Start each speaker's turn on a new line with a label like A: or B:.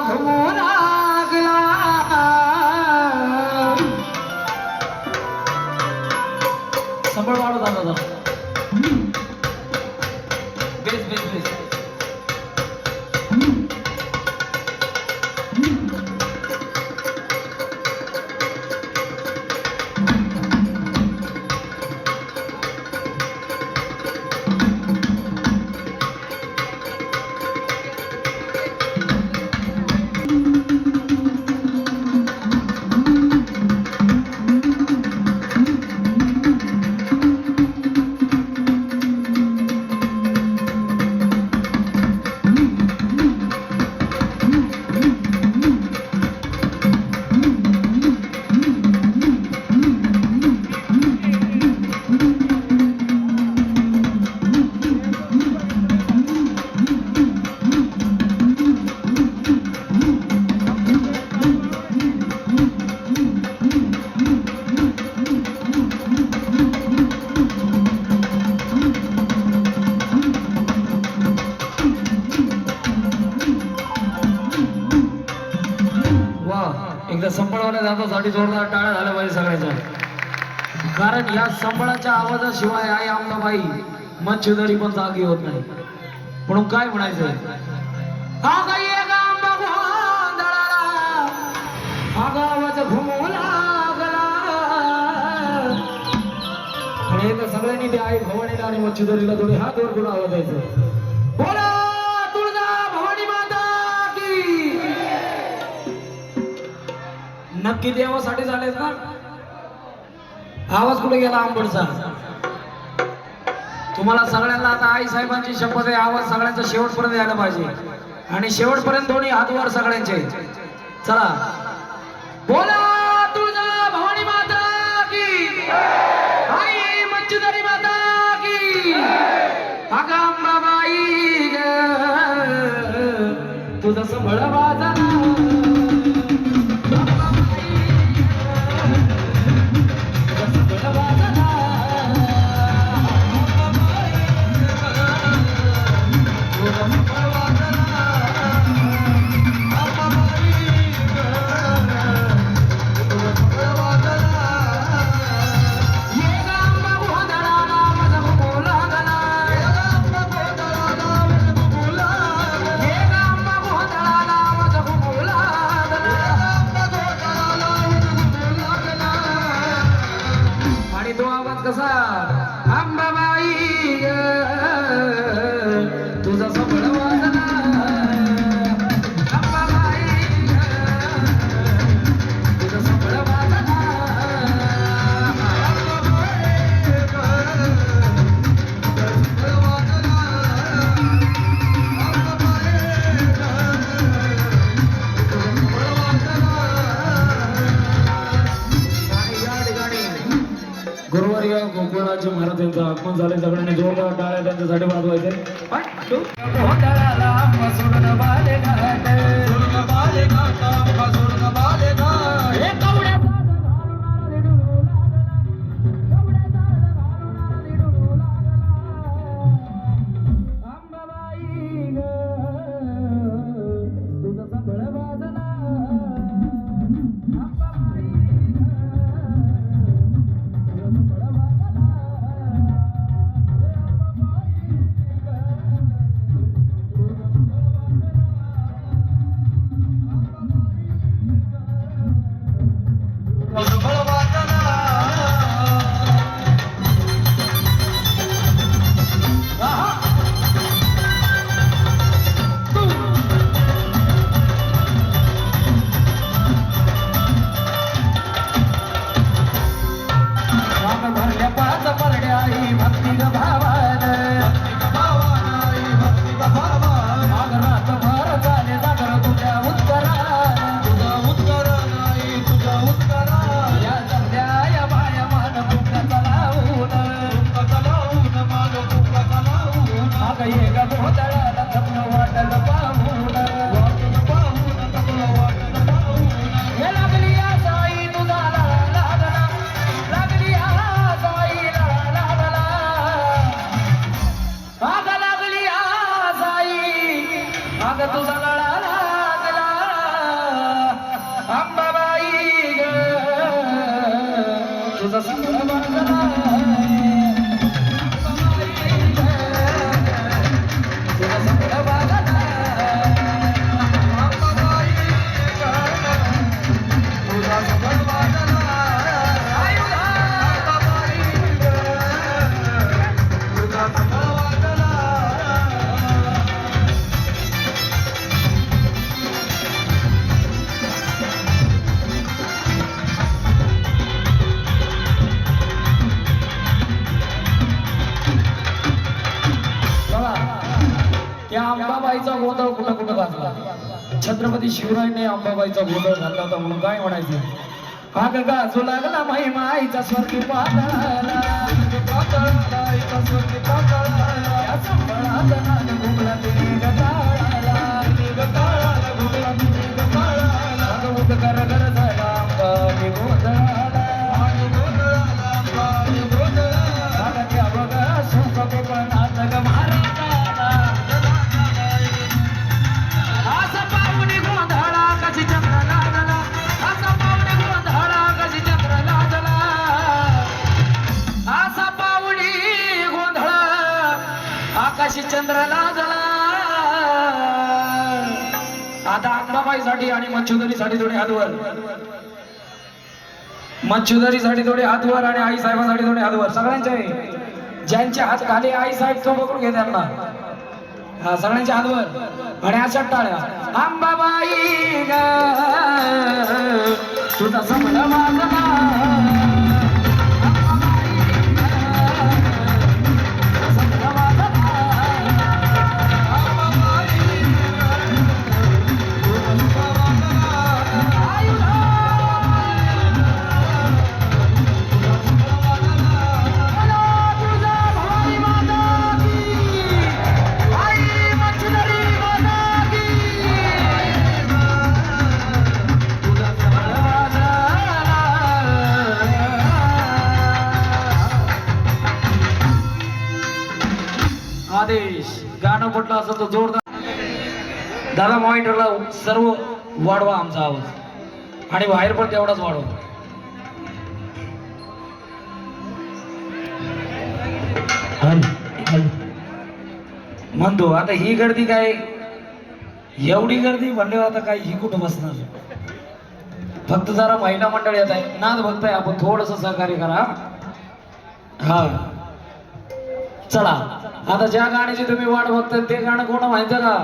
A: घुमू लागला संबळ वाढव दादा बेस बेस बेस एकदा संबळवाल्या जातासाठी जोरदार टाळ्या झाल्या पाहिजे सगळ्याच्या कारण या संबळाच्या आवाजाशिवाय आई आंबाबाई मच्छुदरी पण जागी होत नाही म्हणून काय म्हणायचं आवाज घुमू लागला आणि एकदा सगळ्यांनी ते आई भवानीला आणि मच्छुदरीला थोडे हात वर करून आवाज द्यायचं बोला तुळजा भवानी माता की नक्की देवासाठी झालेत ना आवाज कुठे गेला आंबडचा तुम्हाला सगळ्यांना आता आई साहेबांची शपथ आहे आवाज सगळ्यांचा शेवटपर्यंत यायला पाहिजे आणि शेवटपर्यंत दोन्ही हात वर सगळ्यांचे चला बोला तुळजा भवानी माता की आई मच्छुदरी माता की अगं अंबाबाई तुझं संभळ वाजला कसा अंबाबाई तुझा संबळ वाजला अंबाबाई तुझा संबळ वाजला गुरुवारी गोकुळाचे महाराज यांचं आगमन झाले सगळ्यांनी जोरदार टाळ्या त्यांच्यासाठी वाजवायचे तुझा लळा लागला त्या अंबाबाईचा गोंधळ कुठं कुठं घातला. छत्रपती शिवरायांनी अंबाबाईचा गोंधळ घातला होता म्हणून काय म्हणायचं, अग गाजू लागला महिमा आईचा स्वर्गी पाताळाला, पाताळाला आईचा स्वर्गी पाताळाला, या संबळाचा नाद घुमला तिने गताळाला, गताळाला घुमला तिने गताळाला, अग उद कर कर झाला अंबाबाई गोंधळाला, गोंधळाला अंबाबाई गोंधळाला, अग त्या बघा सुख कोकणात ग महाराजाला, असा पाहुणी गोंधळा कशी चंद्र लागला, असा पाहुणी गोंधळा कशी चंद्र लागला, असा पाहुणी गोंधळा आकाशी चंद्र लागला. आता अंबाबाईसाठी आणि मच्छुदरीसाठी थोडे हातवर, मच्छुदरीसाठी थोडे हातवर आणि आई साहेबांसाठी थोडे हातवर, सगळ्यांचे ज्यांचे हात खाली आई साहेब तो बघून घे त्यांना, हा सगळ्यांच्या हातवर आणि अशा टाळ्या. अंबाबाई ग तुझा समजा माझा, आदेश. गाणं म्हटलं असं तर जोरदार. दादा मॉनिटरला सर्व वाढवा आमचा आवाज आणि बाहेर पण तेवढाच वाढवा. म्हणतो आता ही गर्दी काय, एवढी गर्दी म्हणल्यावर आता काय ही कुठं बसणार. फक्त जरा महिला मंडळ येत आहे, नाद बघताय आपण, थोडस सहकार्य करा. हा चला आता ज्या गाण्याची तुम्ही वाट बघताय ते गाणं कोण माहिती का,